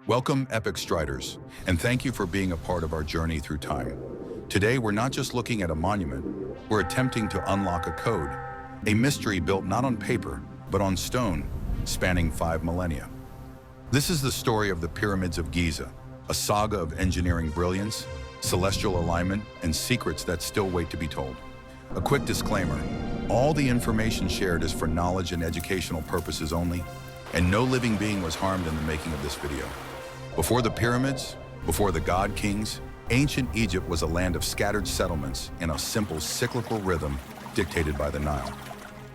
Welcome, Epoch Striders, and thank you for being a part of our journey through time. Today, we're not just looking at a monument, we're attempting to unlock a code, a mystery built not on paper, but on stone, spanning 5 millennia. This is the story of the Pyramids of Giza, a saga of engineering brilliance, celestial alignment, and secrets that still wait to be told. A quick disclaimer, all the information shared is for knowledge and educational purposes only, and no living being was harmed in the making of this video. Before the pyramids, before the god kings, ancient Egypt was a land of scattered settlements in a simple cyclical rhythm dictated by the Nile.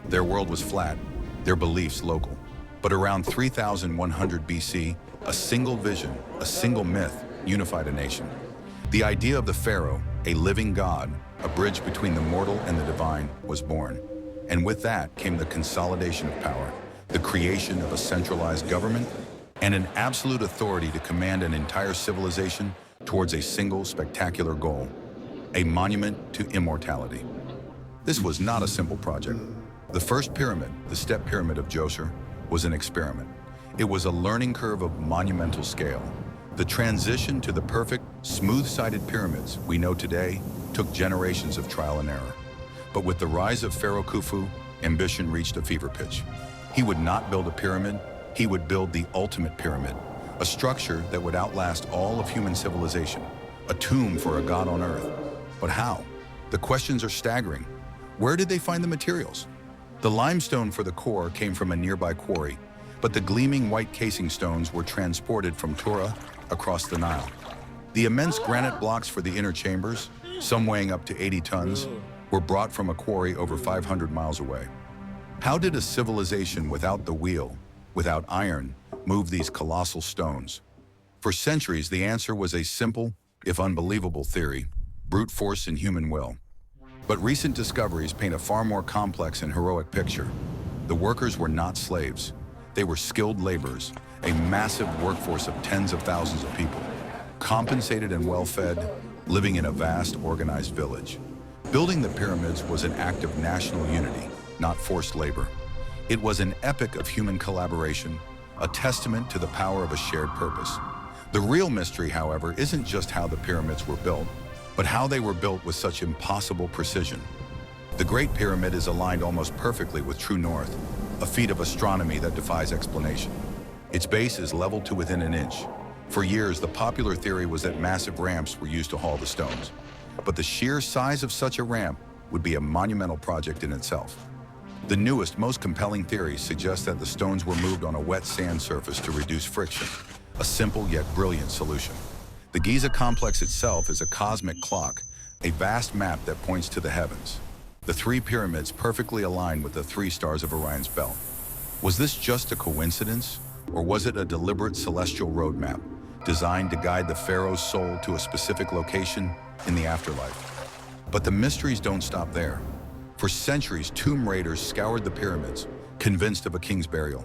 Their world was flat, their beliefs local. But around 3100 BC, a single vision, a single myth, unified a nation. The idea of the pharaoh, a living god, a bridge between the mortal and the divine, was born. And with that came the consolidation of power, the creation of a centralized government, and an absolute authority to command an entire civilization towards a single spectacular goal, a monument to immortality. This was not a simple project. The first pyramid, the Step Pyramid of Djoser, was an experiment. It was a learning curve of monumental scale. The transition to the perfect, smooth-sided pyramids we know today took generations of trial and error. But with the rise of Pharaoh Khufu, ambition reached a fever pitch. He would not build a pyramid, he would build the ultimate pyramid, a structure that would outlast all of human civilization, a tomb for a god on earth. But how? The questions are staggering. Where did they find the materials? The limestone for the core came from a nearby quarry, but the gleaming white casing stones were transported from Tura across the Nile. The immense granite blocks for the inner chambers, some weighing up to 80 tons, were brought from a quarry over 500 miles away. How did a civilization without the wheel, without iron, move these colossal stones? For centuries, the answer was a simple, if unbelievable theory: brute force and human will. But recent discoveries paint a far more complex and heroic picture. The workers were not slaves. They were skilled laborers, a massive workforce of tens of thousands of people, compensated and well-fed, living in a vast, organized village. Building the pyramids was an act of national unity, not forced labor. It was an epic of human collaboration, a testament to the power of a shared purpose. The real mystery, however, isn't just how the pyramids were built, but how they were built with such impossible precision. The Great Pyramid is aligned almost perfectly with true north, a feat of astronomy that defies explanation. Its base is leveled to within an inch. For years, the popular theory was that massive ramps were used to haul the stones. But the sheer size of such a ramp would be a monumental project in itself. The newest, most compelling theory suggests that the stones were moved on a wet sand surface to reduce friction, a simple yet brilliant solution. The Giza complex itself is a cosmic clock, a vast map that points to the heavens. The 3 pyramids perfectly align with the 3 stars of Orion's belt. Was this just a coincidence, or was it a deliberate celestial roadmap designed to guide the pharaoh's soul to a specific location in the afterlife? But the mysteries don't stop there. For centuries, tomb raiders scoured the pyramids, convinced of a king's burial.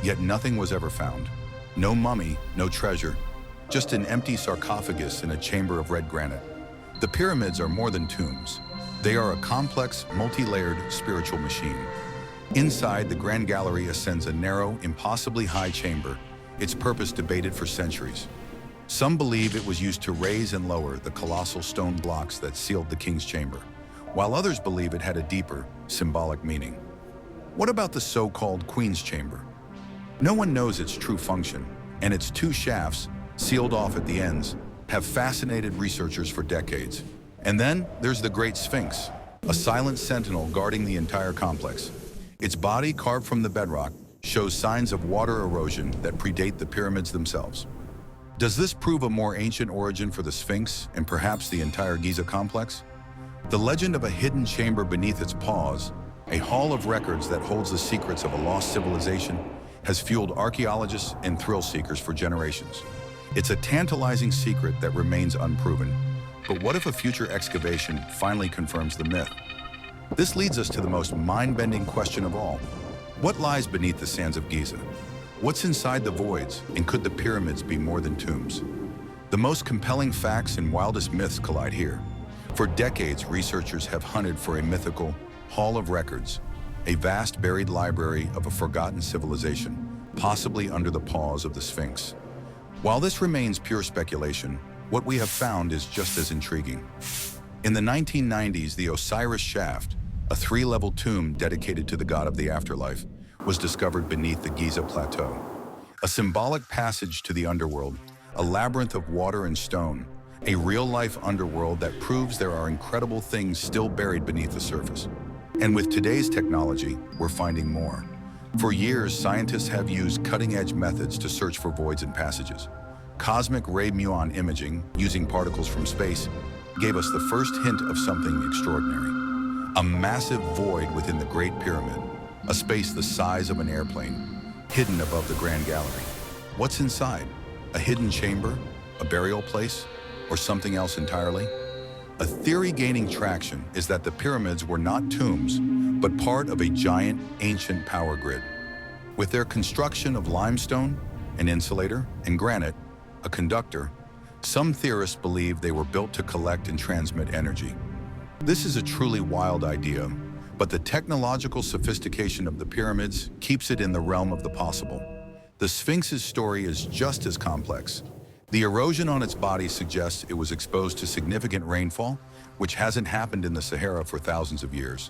Yet nothing was ever found. No mummy, no treasure, just an empty sarcophagus in a chamber of red granite. The pyramids are more than tombs. They are a complex, multi-layered spiritual machine. Inside, the Grand Gallery ascends a narrow, impossibly high chamber, its purpose debated for centuries. Some believe it was used to raise and lower the colossal stone blocks that sealed the king's chamber, while others believe it had a deeper, symbolic meaning. What about the so-called Queen's Chamber? No one knows its true function, and its 2 shafts, sealed off at the ends, have fascinated researchers for decades. And then there's the Great Sphinx, a silent sentinel guarding the entire complex. Its body, carved from the bedrock, shows signs of water erosion that predate the pyramids themselves. Does this prove a more ancient origin for the Sphinx and perhaps the entire Giza complex? The legend of a hidden chamber beneath its paws, a hall of records that holds the secrets of a lost civilization, has fueled archaeologists and thrill seekers for generations. It's a tantalizing secret that remains unproven. But what if a future excavation finally confirms the myth? This leads us to the most mind-bending question of all. What lies beneath the sands of Giza? What's inside the voids, and could the pyramids be more than tombs? The most compelling facts and wildest myths collide here. For decades, researchers have hunted for a mythical hall of records, a vast buried library of a forgotten civilization, possibly under the paws of the Sphinx. While this remains pure speculation, what we have found is just as intriguing. In the 1990s, the Osiris Shaft, a 3-level tomb dedicated to the god of the afterlife, was discovered beneath the Giza Plateau. A symbolic passage to the underworld, a labyrinth of water and stone, a real-life underworld that proves there are incredible things still buried beneath the surface. And with today's technology, we're finding more. For years, scientists have used cutting-edge methods to search for voids and passages. Cosmic ray muon imaging, using particles from space, gave us the first hint of something extraordinary. A massive void within the Great Pyramid, a space the size of an airplane, hidden above the Grand Gallery. What's inside? A hidden chamber? A burial place? Or something else entirely? A theory gaining traction is that the pyramids were not tombs, but part of a giant, ancient power grid. With their construction of limestone, an insulator, and granite, a conductor, some theorists believe they were built to collect and transmit energy. This is a truly wild idea, but the technological sophistication of the pyramids keeps it in the realm of the possible. The Sphinx's story is just as complex. The erosion on its body suggests it was exposed to significant rainfall, which hasn't happened in the Sahara for thousands of years.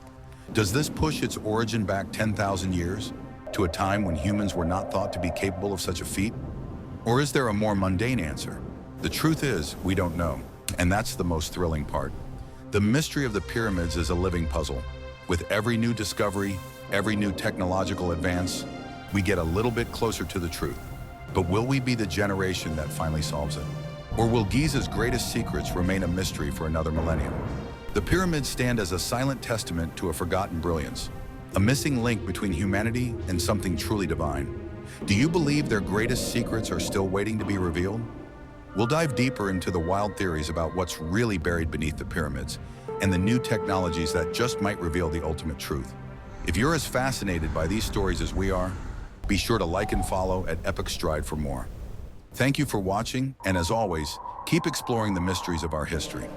Does this push its origin back 10,000 years, to a time when humans were not thought to be capable of such a feat? Or is there a more mundane answer? The truth is, we don't know, and that's the most thrilling part. The mystery of the pyramids is a living puzzle. With every new discovery, every new technological advance, we get a little bit closer to the truth. But will we be the generation that finally solves it? Or will Giza's greatest secrets remain a mystery for another millennium? The pyramids stand as a silent testament to a forgotten brilliance, a missing link between humanity and something truly divine. Do you believe their greatest secrets are still waiting to be revealed? We'll dive deeper into the wild theories about what's really buried beneath the pyramids and the new technologies that just might reveal the ultimate truth. If you're as fascinated by these stories as we are, be sure to like and follow at Epoch Stride for more. Thank you for watching, and as always, keep exploring the mysteries of our history.